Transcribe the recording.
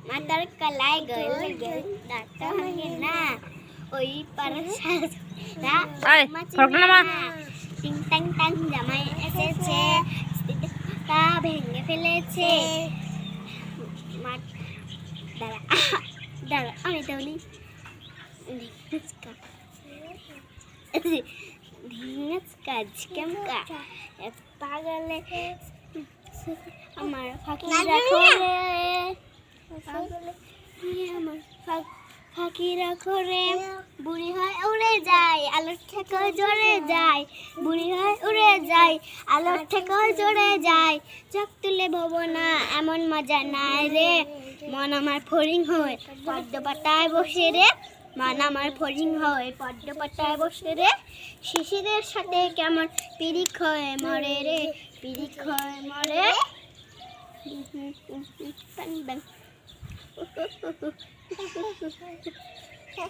মাথার কালাই গেল গেল ডাক্তার ভাঙে না ওই পাড়ার টিং টাং টাং জামাই এসেছে তা ভেঙে ফেলেছে দাঁড়া দাঁড়া আমি তাহলে পাগলে আমার ফাঁকি রাখো রে আমার ফাঁকি রাখো রে বুড়ি হয় উড়ে যায় আলোর থেকে জোরে যায় বুড়ি হয় উড়ে যায় আলোর থেকে জোরে যায় চোখ তুলে ভাবনা এমন মজা নাই রে মন আমার ফড়িং হয় পদ্ম পাতায় বসে রে মন আমার ফড়িং হয় পদ্ম পাতায় বসে রে শিশিরের সাথে কেমন পিরিক হয়ে মরে রে পিরিক হয়ে মরে